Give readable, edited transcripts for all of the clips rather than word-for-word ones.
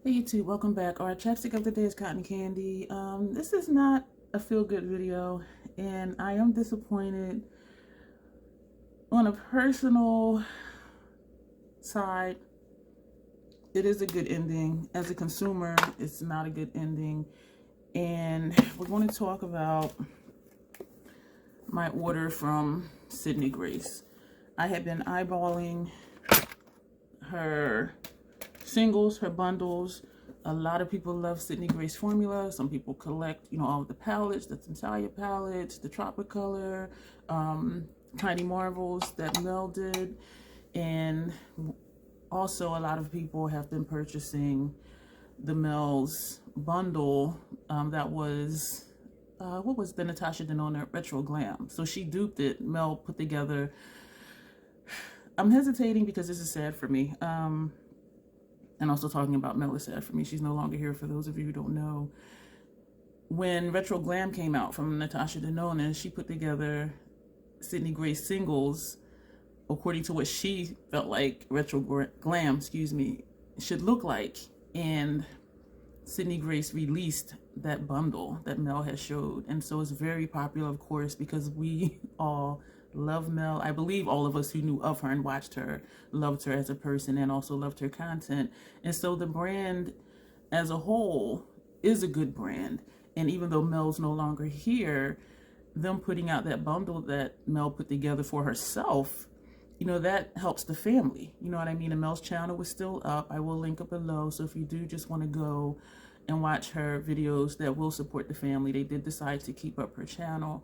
Hey YouTube, welcome back. Our chapstick of the day is Cotton Candy. This is not a feel-good video, and I am disappointed on a personal side. It is a good ending. As a consumer, it's not a good ending. And we're going to talk about my order from Sydney Grace. I have been eyeballing her singles, her bundles. A lot of people love Sydney Grace formula. Some people collect, all of the palettes, the Tentalia palettes, the Tropicolor, Tiny Marvels that Mel did. And also a lot of people have been purchasing the Mel's bundle that was, what was the Natasha Denona Retro Glam? So she duped it. Mel put together. I'm hesitating because this is sad for me. And also talking about Mel is sad for me. She's no longer here, for those of you who don't know. When Retro Glam came out from Natasha Denona, she put together Sydney Grace singles according to what she felt like Retro Glam, should look like. And Sydney Grace released that bundle that Mel has showed. And so it's very popular, of course, because we all love Mel. I believe all of us who knew of her and watched her loved her as a person and also loved her content. And so the brand as a whole is a good brand. And even though Mel's no longer here, them putting out that bundle that Mel put together for herself, that helps the family. You know what I mean? And Mel's channel was still up. I will link it below. So if you do just want to go and watch her videos that will support the family, they did decide to keep up her channel.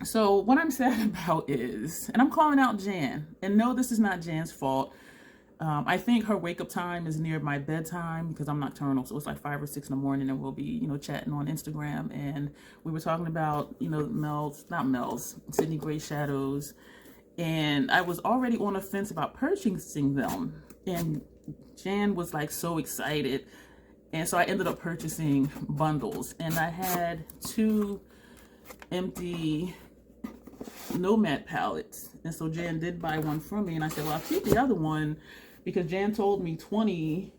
So what I'm sad about is, and I'm calling out Jan, and no, this is not Jan's fault. I think her wake up time is near my bedtime because I'm nocturnal. So it's like 5 or 6 in the morning and we'll be, chatting on Instagram. And we were talking about, Sydney Grace shadows. And I was already on the fence about purchasing them. And Jan was like so excited. And so I ended up purchasing bundles. And I had 2 empty Nomad palettes, and so Jan did buy one from me, and I said, well, I'll keep the other one because Jan told me 20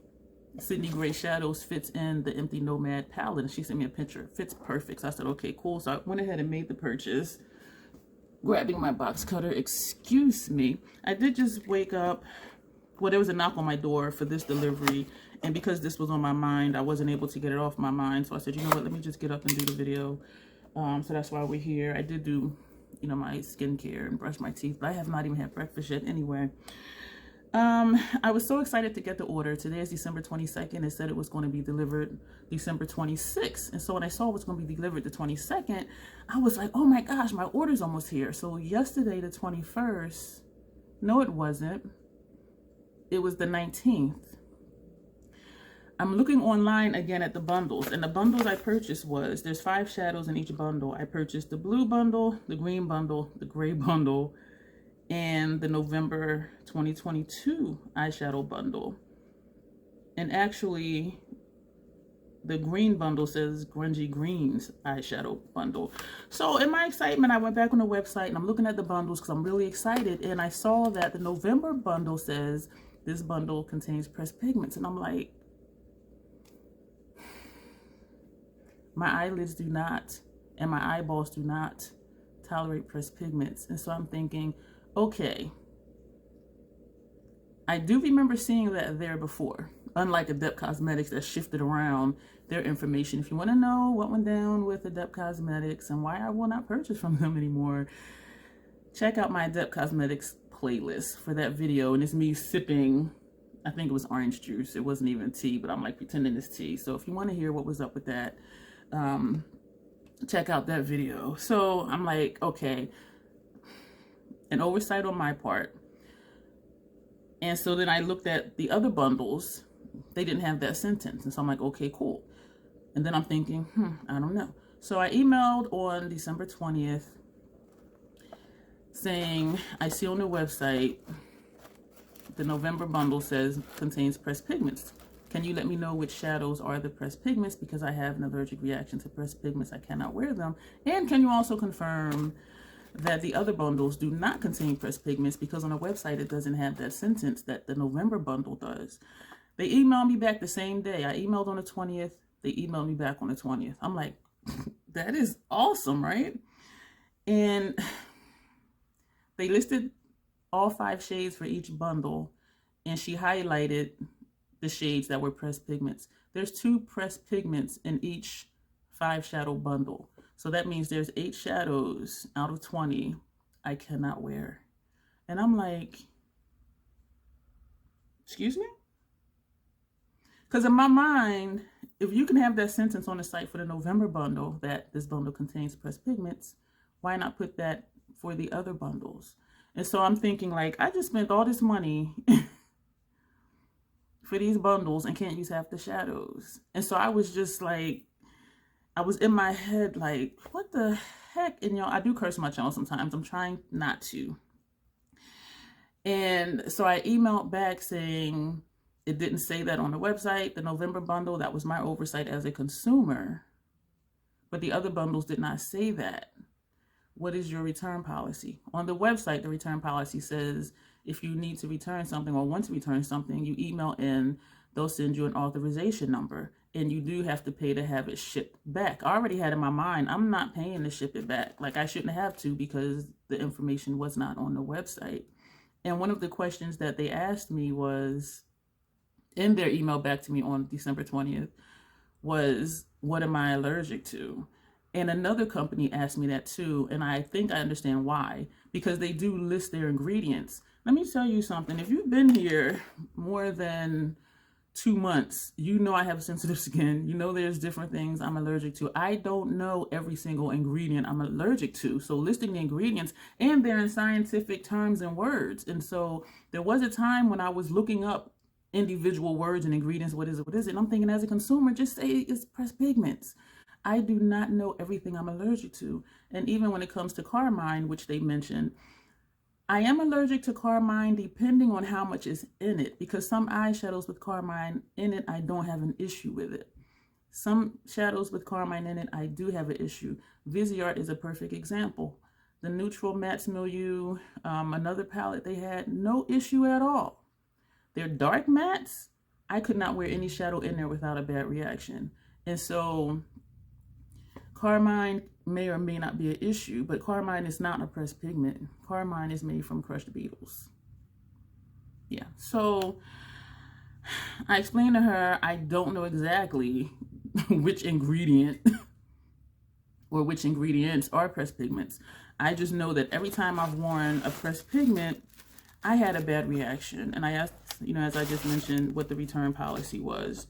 Sydney Grace shadows fits in the empty Nomad palette, and she sent me a picture. It fits perfect. So I said, okay, cool. So I went ahead and made the purchase, grabbing my box cutter. Excuse me. I did just wake up. Well, there was a knock on my door for this delivery, and because this was on my mind, I wasn't able to get it off my mind. So I said, you know what, let me just get up and do the video. So that's why we're here. I did do my skincare and brush my teeth, but I have not even had breakfast yet anyway. I was so excited to get the order. Today is December 22nd. It said it was going to be delivered December 26th. And so when I saw it was going to be delivered the 22nd, I was like, oh my gosh, my order's almost here. So yesterday, the 21st, no, it wasn't. It was the 19th. I'm looking online again at the bundles, and the bundles I purchased there's 5 shadows in each bundle. I purchased the blue bundle, the green bundle, the gray bundle, and the November 2022 eyeshadow bundle. And actually, the green bundle says Grungy Greens eyeshadow bundle. So in my excitement, I went back on the website and I'm looking at the bundles because I'm really excited. And I saw that the November bundle says this bundle contains pressed pigments. And I'm like, my eyelids do not, and my eyeballs do not tolerate pressed pigments. And so I'm thinking, okay, I do remember seeing that there before, unlike Adept Cosmetics that shifted around their information. If you want to know what went down with Adept Cosmetics and why I will not purchase from them anymore, check out my Adept Cosmetics playlist for that video. And it's me sipping, I think it was orange juice. It wasn't even tea, but I'm like pretending it's tea. So if you want to hear what was up with that, check out that video. So I'm like, okay, an oversight on my part. And so then I looked at the other bundles. They didn't have that sentence. And so I'm like, okay, cool. And then I'm thinking, I don't know. So I emailed on December 20th saying, I see on the website, the November bundle contains pressed pigments. Can you let me know which shadows are the pressed pigments, because I have an allergic reaction to pressed pigments. I cannot wear them. And can you also confirm that the other bundles do not contain pressed pigments, because on the website it doesn't have that sentence that the November bundle does. They emailed me back the same day. I emailed on the 20th. They emailed me back on the 20th. I'm like, that is awesome, right? And they listed all 5 shades for each bundle, and she highlighted the shades that were pressed pigments. There's 2 pressed pigments in each 5 shadow bundle. So that means there's 8 shadows out of 20 I cannot wear. And I'm like, excuse me? Because in my mind, if you can have that sentence on the site for the November bundle, that this bundle contains pressed pigments, why not put that for the other bundles? And so I'm thinking, like, I just spent all this money for these bundles and can't use half the shadows. And so I was just like, I was in my head like, what the heck? And I do curse my channel sometimes. I'm trying not to. And so I emailed back saying it didn't say that on the website. The November bundle, that was my oversight as a consumer. But the other bundles did not say that. What is your return policy? On the website, the return policy says if you need to return something or want to return something, you email in, they'll send you an authorization number, and you do have to pay to have it shipped back. I already had in my mind, I'm not paying to ship it back. Like, I shouldn't have to because the information was not on the website. And one of the questions that they asked me was, in their email back to me on December 20th, was, what am I allergic to? And another company asked me that too, and I think I understand why, because they do list their ingredients. Let me tell you something. If you've been here more than 2 months, you know I have sensitive skin. You know there's different things I'm allergic to. I don't know every single ingredient I'm allergic to. So listing the ingredients, and they're in scientific terms and words. And so there was a time when I was looking up individual words and ingredients. What is it? What is it? And I'm thinking, as a consumer, just say it's pressed pigments. I do not know everything I'm allergic to. And even when it comes to carmine, which they mentioned, I am allergic to carmine depending on how much is in it, because some eyeshadows with carmine in it, I don't have an issue with it. Some shadows with carmine in it, I do have an issue. Viseart is a perfect example. The Neutral Mattes Milieu, another palette they had, no issue at all. Their dark mattes, I could not wear any shadow in there without a bad reaction. And so carmine may or may not be an issue, but carmine is not a pressed pigment. Carmine is made from crushed beetles. Yeah, so I explained to her I don't know exactly which ingredient or which ingredients are pressed pigments. I just know that every time I've worn a pressed pigment, I had a bad reaction. And I asked, as I just mentioned, what the return policy was.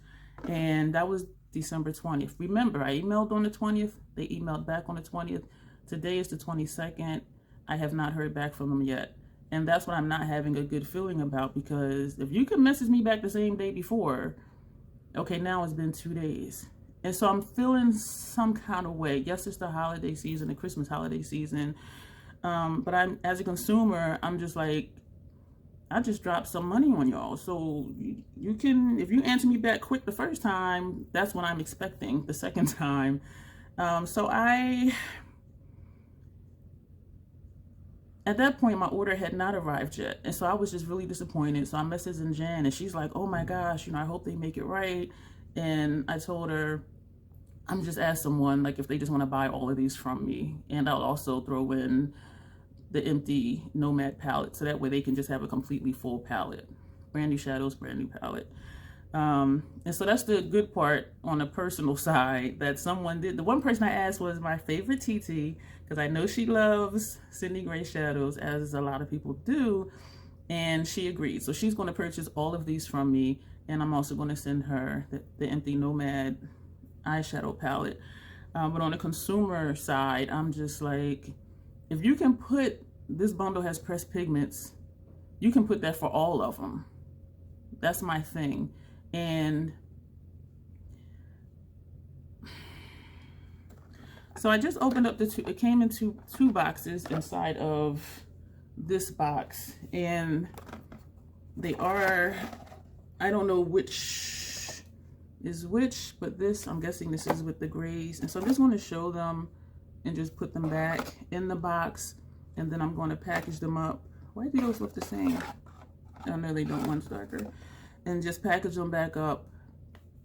And that was December 20th. Remember, I emailed on the 20th. They emailed back on the 20th. Today is the 22nd. I have not heard back from them yet. And that's what I'm not having a good feeling about, because if you could message me back the same day before, okay, now it's been 2 days. And so I'm feeling some kind of way. Yes, it's the holiday season, the Christmas holiday season. But as a consumer, I'm just like, I just dropped some money on y'all. So you can, if you answer me back quick the first time, that's what I'm expecting the second time. So at that point, my order had not arrived yet. And so I was just really disappointed. So I messaged Jan, and she's like, oh my gosh, I hope they make it right. And I told her, I'm just ask someone, like, if they just want to buy all of these from me. And I'll also throw in the empty Nomad palette, so that way they can just have a completely full palette. Brand new shadows, brand new palette. And so that's the good part on a personal side that someone did. The one person I asked was my favorite TT, because I know she loves Cindy Gray shadows, as a lot of people do, and she agreed. So she's going to purchase all of these from me, and I'm also going to send her the empty Nomad eyeshadow palette. But on the consumer side, I'm just like, if you can put, this bundle has pressed pigments, you can put that for all of them. That's my thing. And so I just opened up it came in two boxes inside of this box. And they are, I don't know which is which, but this, I'm guessing this is with the grays. And so I'm just going to show them and just put them back in the box, and then I'm going to package them up. Why do those look the same? Oh no, they don't. One's darker. and just package them back up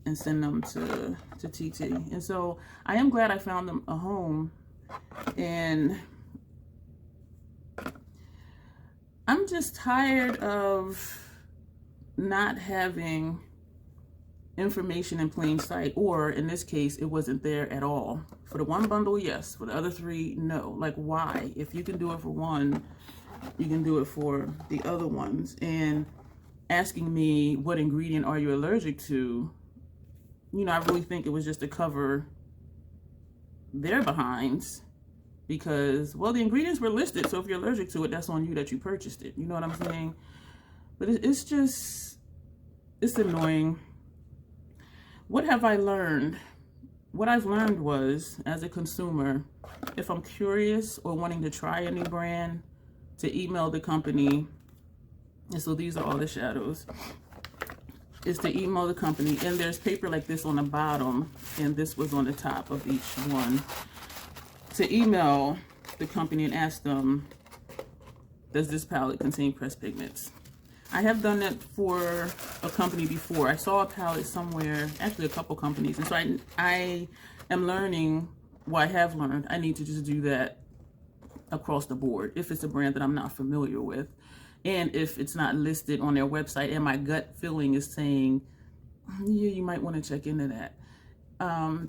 and send them to TT. And so I am glad I found them a home, and I'm just tired of not having information in plain sight, or in this case, it wasn't there at all. For the one bundle, yes. For the other three, no. Like, why? If you can do it for one, you can do it for the other ones. And asking me, what ingredient are you allergic to? You know, I really think it was just to cover their behinds, because, well, the ingredients were listed. So if you're allergic to it, that's on you that you purchased it. You know what I'm saying? But it's just, it's annoying. What have I learned? What I've learned was, as a consumer, if I'm curious or wanting to try a new brand, to email the company. And so these are all the shadows. Is to email the company, and there's paper like this on the bottom, and this was on the top of each one. To email the company and ask them, does this palette contain pressed pigments? I have done that for a company before. I saw a palette somewhere, actually a couple companies, and so I am learning, well, I have learned, I need to just do that across the board if it's a brand that I'm not familiar with, and if it's not listed on their website and my gut feeling is saying, yeah, you might want to check into that.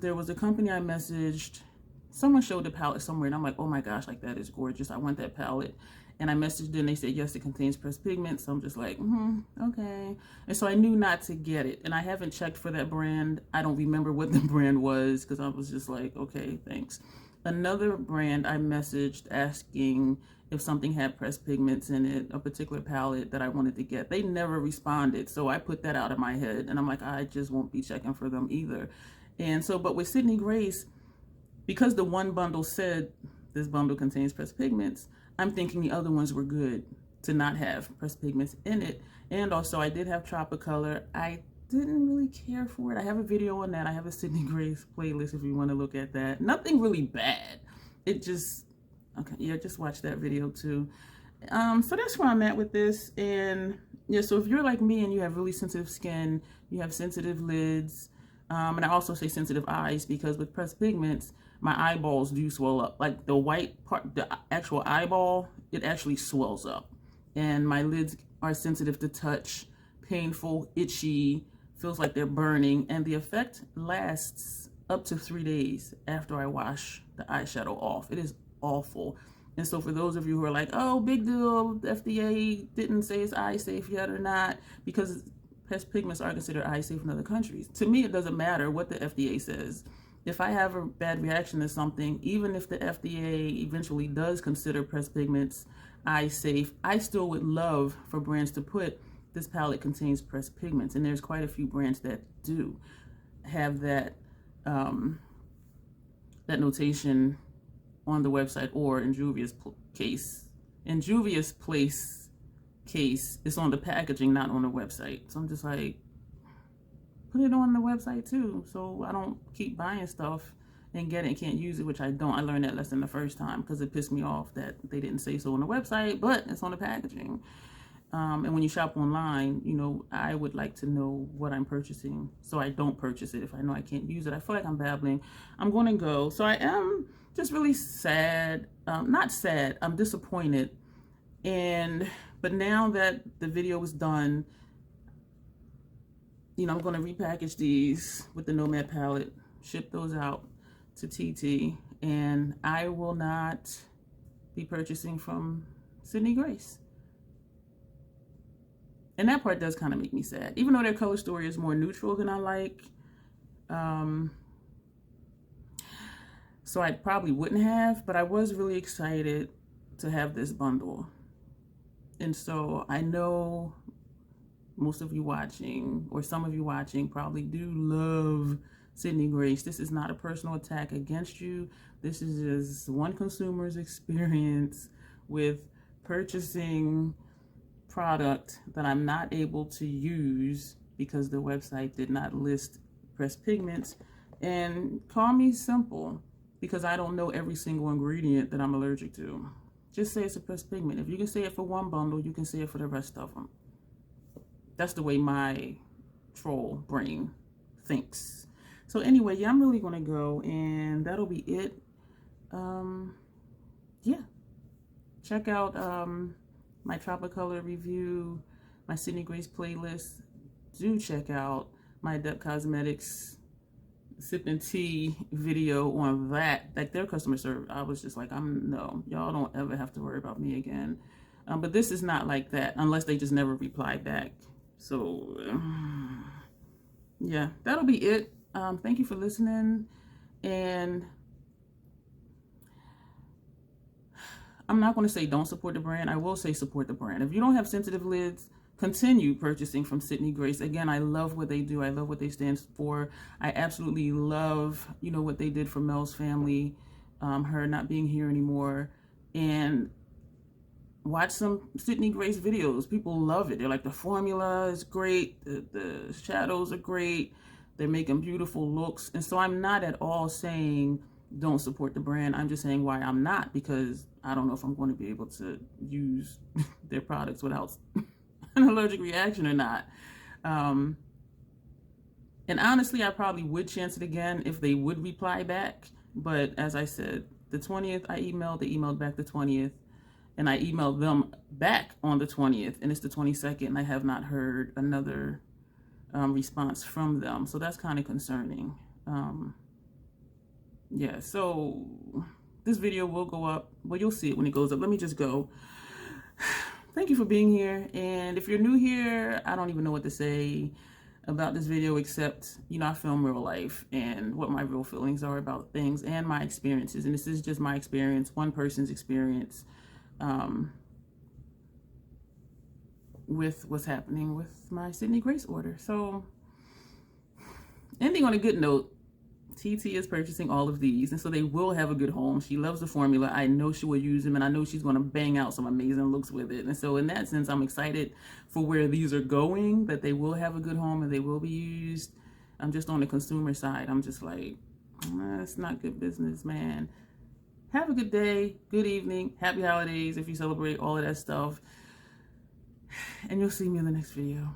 There was a company I messaged, someone showed the palette somewhere, and I'm like, oh my gosh, like, that is gorgeous, I want that palette. And I messaged them, they said, yes, it contains pressed pigment. So I'm just like, okay. And so I knew not to get it. And I haven't checked for that brand. I don't remember what the brand was, because I was just like, okay, thanks. Another brand I messaged asking if something had pressed pigments in it, a particular palette that I wanted to get. They never responded. So I put that out of my head. And I'm like, I just won't be checking for them either. And so, but with Sydney Grace, because the one bundle said this bundle contains pressed pigments, I'm thinking the other ones were good to not have pressed pigments in it. And also I did have Tropicolor. I didn't really care for it. I have a video on that. I have a Sydney Grace playlist if you want to look at that. Nothing really bad. It just, okay, yeah, just watch that video too. So that's where I'm at with this. And yeah, so if you're like me and you have really sensitive skin, you have sensitive lids, and I also say sensitive eyes, because with pressed pigments, my eyeballs do swell up. Like the white part, the actual eyeball, it actually swells up. And my lids are sensitive to touch, painful, itchy, feels like they're burning. And the effect lasts up to 3 days after I wash the eyeshadow off. It is awful. And so for those of you who are like, oh, big deal, the FDA didn't say it's eye safe yet or not, because pressed pigments are considered eye safe in other countries. To me, it doesn't matter what the FDA says. If I have a bad reaction to something, even if the FDA eventually does consider pressed pigments eye safe, I still would love for brands to put this palette contains pressed pigments. And there's quite a few brands that do have that, that notation on the website, or in Juvia's case. In Juvia's case, it's on the packaging, not on the website. So I'm just like, put it on the website too, so I don't keep buying stuff and get it and can't use it, which I don't. I learned that lesson the first time because it pissed me off that they didn't say so on the website, but it's on the packaging. And when you shop online, you know, I would like to know what I'm purchasing so I don't purchase it if I know I can't use it. I feel like I'm babbling. I'm going to go. So I am just really sad. Not sad, I'm disappointed. But now that the video is done, you know, I'm going to repackage these with the Nomad palette, ship those out to TT, and I will not be purchasing from Sydney Grace. And that part does kind of make me sad, even though their color story is more neutral than I like. So I probably wouldn't have, but I was really excited to have this bundle. And so I know most of you watching, or some of you watching, probably do love Sydney Grace. This is not a personal attack against you. This is just one consumer's experience with purchasing product that I'm not able to use because the website did not list pressed pigments. And call me simple, because I don't know every single ingredient that I'm allergic to. Just say it's a pressed pigment. If you can say it for one bundle, you can say it for the rest of them. That's the way my troll brain thinks. So anyway, yeah, I'm really gonna go, and that'll be it. Yeah, check out my Tropicolor review, my Sydney Grace playlist. Do check out my Adept Cosmetics sipping tea video on that. Like, their customer service, I was just like, no, y'all don't ever have to worry about me again. But this is not like that, unless they just never reply back. So yeah, that'll be it. Thank you for listening, and I'm not going to say don't support the brand. I will say support the brand. If you don't have sensitive lids, continue purchasing from Sydney Grace. Again, I love what they do. I love what they stand for. I absolutely love, you know, what they did for Mel's family, her not being here anymore. And watch some Sydney Grace videos. People love it. They're like, the formula is great. The shadows are great. They're making beautiful looks. And so I'm not at all saying don't support the brand. I'm just saying why I'm not, because I don't know if I'm going to be able to use their products without an allergic reaction or not. And honestly, I probably would chance it again if they would reply back. But as I said, the 20th, they emailed back the 20th, and I emailed them back on the 20th, and it's the 22nd, and I have not heard another response from them. So that's kind of concerning. Yeah, so this video will go up. Well, you'll see it when it goes up. Let me just go. Thank you for being here. And if you're new here, I don't even know what to say about this video, except, you know, I film real life and what my real feelings are about things and my experiences. And this is just my experience, one person's experience with what's happening with my Sydney Grace order. So ending on a good note, TT is purchasing all of these, and so they will have a good home. She loves the formula. I know she will use them, and I know she's going to bang out some amazing looks with it. And so in that sense, I'm excited for where these are going, that they will have a good home and they will be used. I'm just on the consumer side. I'm just like, that's not good business, man. Have a good day, good evening, happy holidays if you celebrate all of that stuff. And you'll see me in the next video.